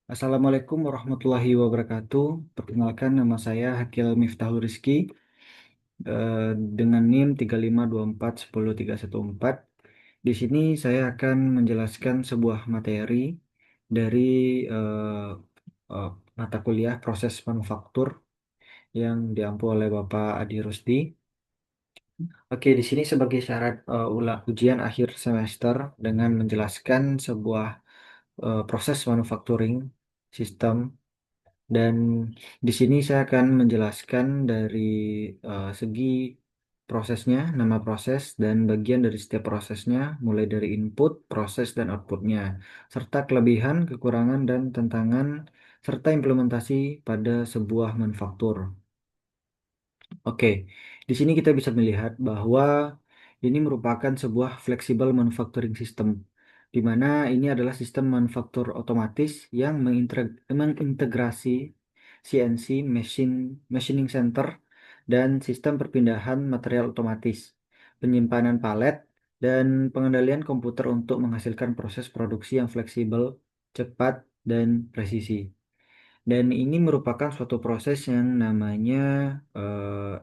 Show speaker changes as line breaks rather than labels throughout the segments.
Assalamualaikum warahmatullahi wabarakatuh. Perkenalkan nama saya Hakil Miftahul Rizky dengan NIM 3524103114. Di sini saya akan menjelaskan sebuah materi dari eh, eh, mata kuliah proses manufaktur yang diampu oleh Bapak Adi Rusdi. Oke, di sini sebagai syarat ujian akhir semester dengan menjelaskan sebuah proses manufacturing sistem. Dan di sini saya akan menjelaskan dari segi prosesnya, nama proses, dan bagian dari setiap prosesnya, mulai dari input, proses, dan outputnya, serta kelebihan, kekurangan, dan tantangan, serta implementasi pada sebuah manufaktur. Oke, di sini kita bisa melihat bahwa ini merupakan sebuah flexible manufacturing system, di mana ini adalah sistem manufaktur otomatis yang mengintegrasi CNC machining center dan sistem perpindahan material otomatis, penyimpanan palet, dan pengendalian komputer untuk menghasilkan proses produksi yang fleksibel, cepat, dan presisi. Dan ini merupakan suatu proses yang namanya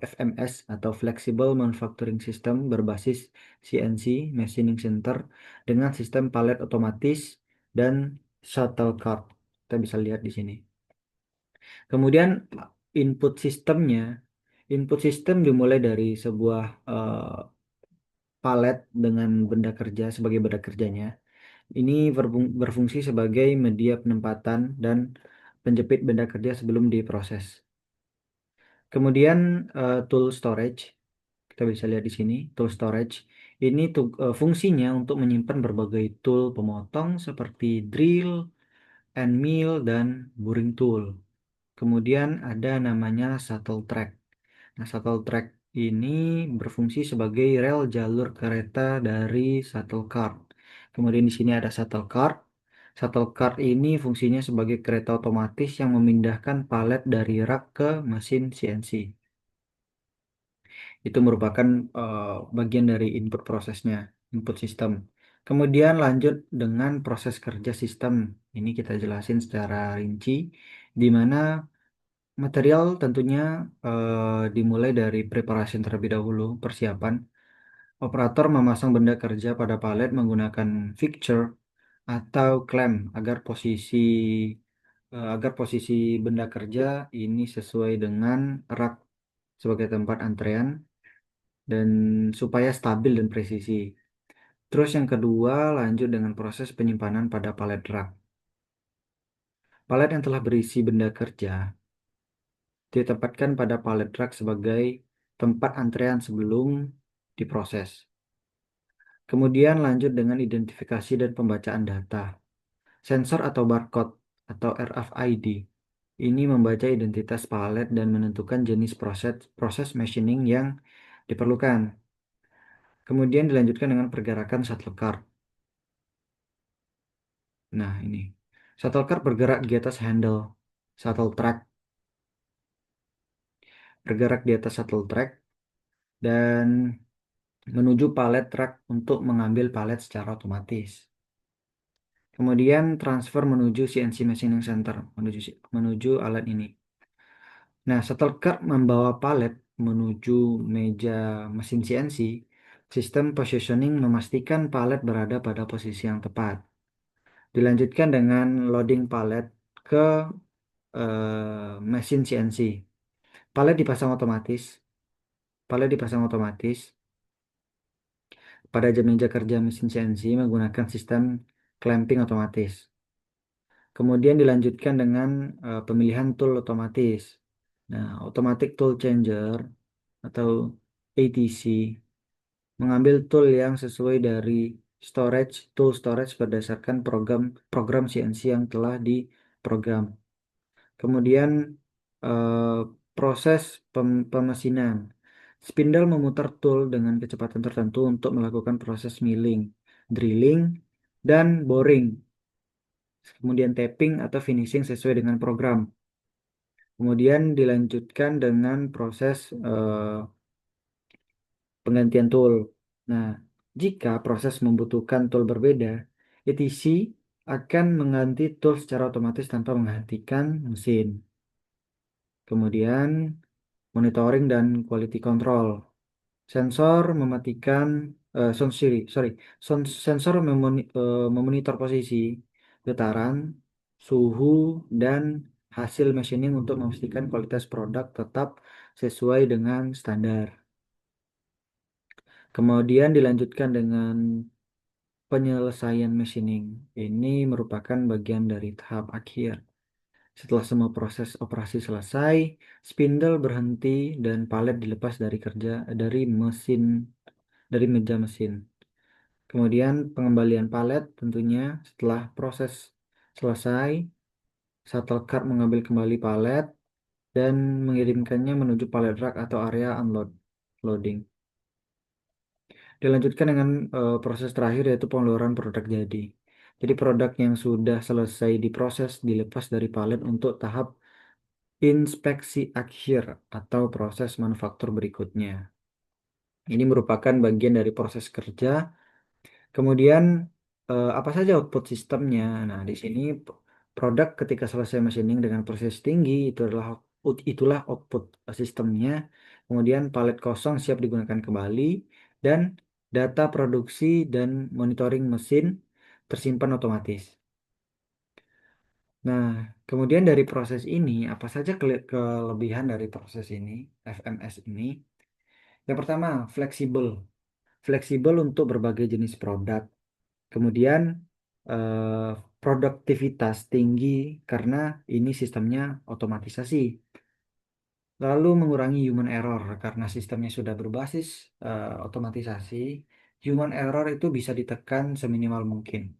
FMS atau Flexible Manufacturing System berbasis CNC Machining Center dengan sistem palet otomatis dan shuttle cart. Kita bisa lihat di sini. Kemudian input sistemnya, input sistem dimulai dari sebuah palet dengan benda kerja sebagai benda kerjanya. Ini berfungsi sebagai media penempatan dan penjepit benda kerja sebelum diproses. Kemudian tool storage, kita bisa lihat di sini, tool storage. Ini fungsinya untuk menyimpan berbagai tool pemotong seperti drill, end mill, dan boring tool. Kemudian ada namanya shuttle track. Nah, shuttle track ini berfungsi sebagai rel jalur kereta dari shuttle cart. Kemudian di sini ada shuttle cart. Shuttle cart ini fungsinya sebagai kereta otomatis yang memindahkan palet dari rak ke mesin CNC. Itu merupakan bagian dari input prosesnya, input sistem. Kemudian lanjut dengan proses kerja sistem. Ini kita jelasin secara rinci, di mana material tentunya dimulai dari preparation terlebih dahulu, persiapan. Operator memasang benda kerja pada palet menggunakan fixture atau klem agar posisi benda kerja ini sesuai dengan rak sebagai tempat antrean dan supaya stabil dan presisi. Terus yang kedua lanjut dengan proses penyimpanan pada palet rak. Palet yang telah berisi benda kerja ditempatkan pada palet rak sebagai tempat antrean sebelum diproses. Kemudian lanjut dengan identifikasi dan pembacaan data. Sensor atau barcode atau RFID ini membaca identitas palet dan menentukan jenis proses machining yang diperlukan. Kemudian dilanjutkan dengan pergerakan shuttle cart. Nah, ini. Shuttle cart bergerak di atas handle shuttle track, bergerak di atas shuttle track dan menuju palet track untuk mengambil palet secara otomatis. Kemudian transfer menuju CNC Machining Center, menuju alat ini. Nah, shuttle cart membawa palet menuju meja mesin CNC. Sistem positioning memastikan palet berada pada posisi yang tepat. Dilanjutkan dengan loading palet ke mesin CNC. Palet dipasang otomatis. Palet dipasang otomatis pada meja kerja mesin CNC menggunakan sistem clamping otomatis. Kemudian dilanjutkan dengan pemilihan tool otomatis. Nah, automatic tool changer atau ATC mengambil tool yang sesuai dari tool storage berdasarkan program CNC yang telah diprogram. Kemudian eh, proses pemesinan. Spindle memutar tool dengan kecepatan tertentu untuk melakukan proses milling, drilling, dan boring. Kemudian tapping atau finishing sesuai dengan program. Kemudian dilanjutkan dengan proses penggantian tool. Nah, jika proses membutuhkan tool berbeda, ETC akan mengganti tool secara otomatis tanpa menghentikan mesin. Kemudian monitoring dan quality control. Sensor mematikan sorry, sensor memonitor posisi, getaran, suhu, dan hasil machining untuk memastikan kualitas produk tetap sesuai dengan standar. Kemudian dilanjutkan dengan penyelesaian machining. Ini merupakan bagian dari tahap akhir. Setelah semua proses operasi selesai, spindle berhenti dan palet dilepas dari meja mesin. Kemudian pengembalian palet tentunya setelah proses selesai, shuttle cart mengambil kembali palet dan mengirimkannya menuju palet rack atau area loading. Dilanjutkan dengan proses terakhir yaitu pengeluaran produk jadi. Jadi produk yang sudah selesai diproses dilepas dari palet untuk tahap inspeksi akhir atau proses manufaktur berikutnya. Ini merupakan bagian dari proses kerja. Kemudian apa saja output sistemnya? Nah, di sini produk ketika selesai machining dengan proses tinggi itulah output sistemnya. Kemudian palet kosong siap digunakan kembali dan data produksi dan monitoring mesin tersimpan otomatis. Nah, kemudian dari proses ini, apa saja kelebihan dari proses ini, FMS ini? Yang pertama, fleksibel. Fleksibel untuk berbagai jenis produk. Kemudian, produktivitas tinggi karena ini sistemnya otomatisasi. Lalu mengurangi human error karena sistemnya sudah berbasis otomatisasi. Human error itu bisa ditekan seminimal mungkin.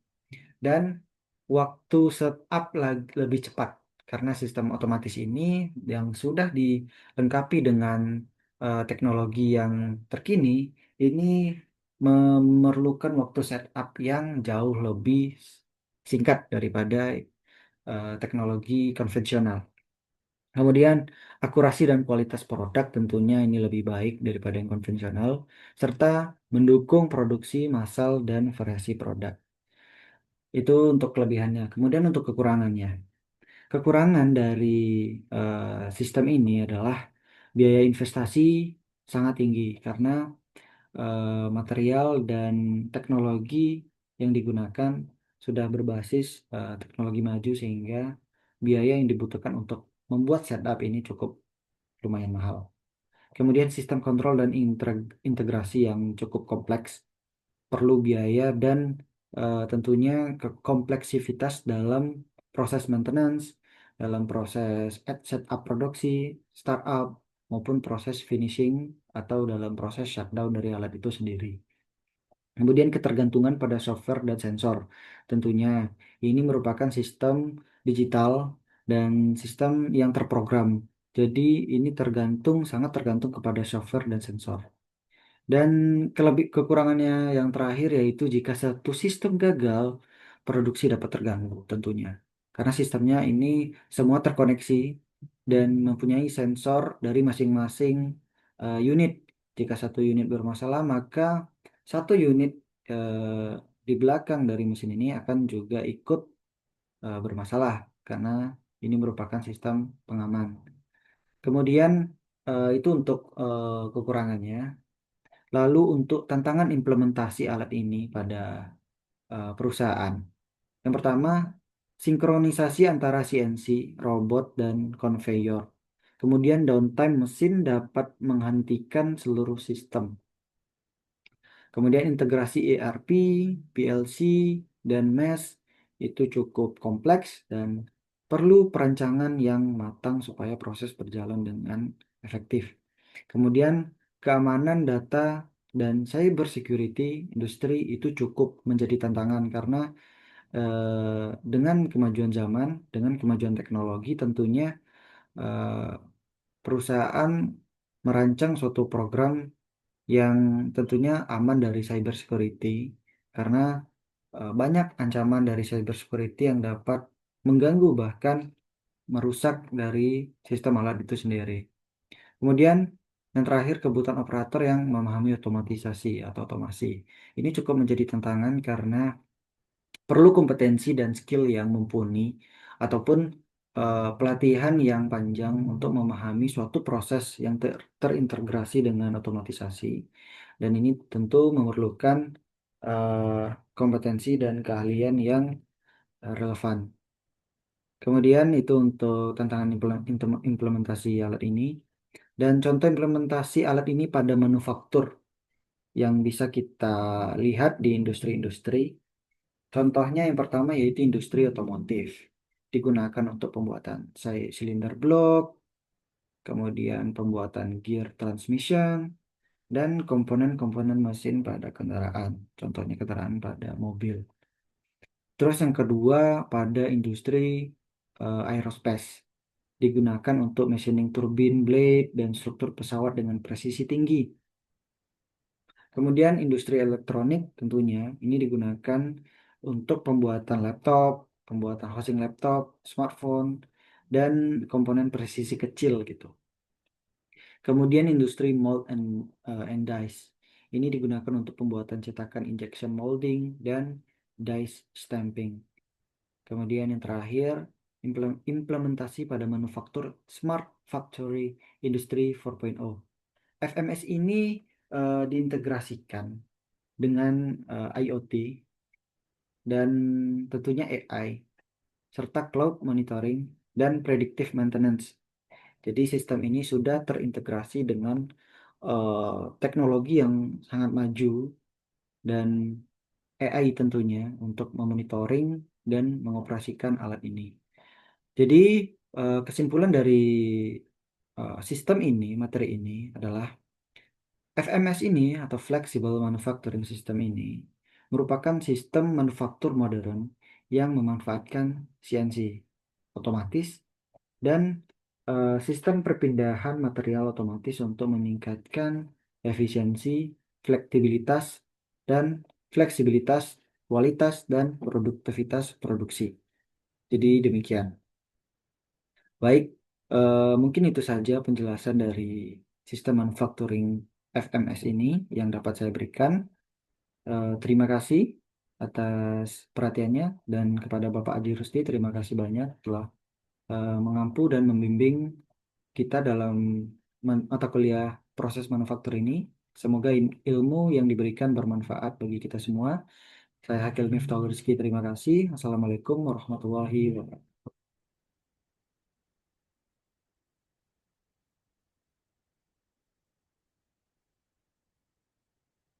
Dan waktu setup lebih cepat karena sistem otomatis ini yang sudah dilengkapi dengan teknologi yang terkini ini memerlukan waktu setup yang jauh lebih singkat daripada teknologi konvensional. Kemudian akurasi dan kualitas produk tentunya ini lebih baik daripada yang konvensional serta mendukung produksi massal dan variasi produk. Itu untuk kelebihannya. Kemudian untuk kekurangannya. Kekurangan dari sistem ini adalah biaya investasi sangat tinggi karena material dan teknologi yang digunakan sudah berbasis teknologi maju sehingga biaya yang dibutuhkan untuk membuat setup ini cukup lumayan mahal. Kemudian sistem kontrol dan integrasi yang cukup kompleks perlu biaya dan tentunya kompleksivitas dalam proses maintenance, dalam proses setup produksi, startup, maupun proses finishing atau dalam proses shutdown dari alat itu sendiri. Kemudian ketergantungan pada software dan sensor. Tentunya ini merupakan sistem digital dan sistem yang terprogram. Jadi ini sangat tergantung kepada software dan sensor. Dan kekurangannya yang terakhir yaitu jika satu sistem gagal, produksi dapat terganggu tentunya. Karena sistemnya ini semua terkoneksi dan mempunyai sensor dari masing-masing unit. Jika satu unit bermasalah, maka satu unit di belakang dari mesin ini akan juga ikut bermasalah karena ini merupakan sistem pengaman. Kemudian itu untuk kekurangannya. Lalu untuk tantangan implementasi alat ini pada perusahaan. Yang pertama, sinkronisasi antara CNC, robot, dan conveyor. Kemudian downtime mesin dapat menghentikan seluruh sistem. Kemudian integrasi ERP, PLC, dan MES itu cukup kompleks dan perlu perancangan yang matang supaya proses berjalan dengan efektif. Kemudian keamanan data dan cyber security industri itu cukup menjadi tantangan karena dengan kemajuan zaman, dengan kemajuan teknologi tentunya eh, perusahaan merancang suatu program yang tentunya aman dari cyber security karena banyak ancaman dari cyber security yang dapat mengganggu bahkan merusak dari sistem alat itu sendiri. Kemudian yang terakhir kebutuhan operator yang memahami otomatisasi atau otomasi. Ini cukup menjadi tantangan karena perlu kompetensi dan skill yang mumpuni ataupun pelatihan yang panjang untuk memahami suatu proses yang terintegrasi dengan otomatisasi. Dan ini tentu memerlukan kompetensi dan keahlian yang relevan. Kemudian itu untuk tantangan implementasi alat ini dan contoh implementasi alat ini pada manufaktur yang bisa kita lihat di industri-industri. Contohnya yang pertama yaitu industri otomotif. Digunakan untuk pembuatan silinder blok, kemudian pembuatan gear transmission, dan komponen-komponen mesin pada kendaraan. Contohnya kendaraan pada mobil. Terus yang kedua pada industri aerospace. Digunakan untuk machining turbin blade dan struktur pesawat dengan presisi tinggi. Kemudian industri elektronik tentunya ini digunakan untuk pembuatan laptop, pembuatan housing laptop, smartphone, dan komponen presisi kecil gitu. Kemudian industri mold and dies. Ini digunakan untuk pembuatan cetakan injection molding dan dies stamping. Kemudian yang terakhir, implementasi pada manufaktur Smart Factory Industry 4.0. FMS ini diintegrasikan dengan IoT dan tentunya AI, serta cloud monitoring dan predictive maintenance. Jadi sistem ini sudah terintegrasi dengan teknologi yang sangat maju dan AI tentunya untuk memonitoring dan mengoperasikan alat ini. Jadi kesimpulan dari sistem ini, materi ini adalah FMS ini atau Flexible Manufacturing System ini merupakan sistem manufaktur modern yang memanfaatkan CNC otomatis dan sistem perpindahan material otomatis untuk meningkatkan efisiensi, fleksibilitas, dan fleksibilitas, kualitas, dan produktivitas produksi. Jadi demikian. Baik, mungkin itu saja penjelasan dari sistem manufacturing FMS ini yang dapat saya berikan. Terima kasih atas perhatiannya dan kepada Bapak Adi Rusdi terima kasih banyak telah mengampu dan membimbing kita dalam mata kuliah proses manufaktur ini. Semoga ilmu yang diberikan bermanfaat bagi kita semua. Saya Hakil Miftahul Rizky, terima kasih. Assalamualaikum warahmatullahi wabarakatuh.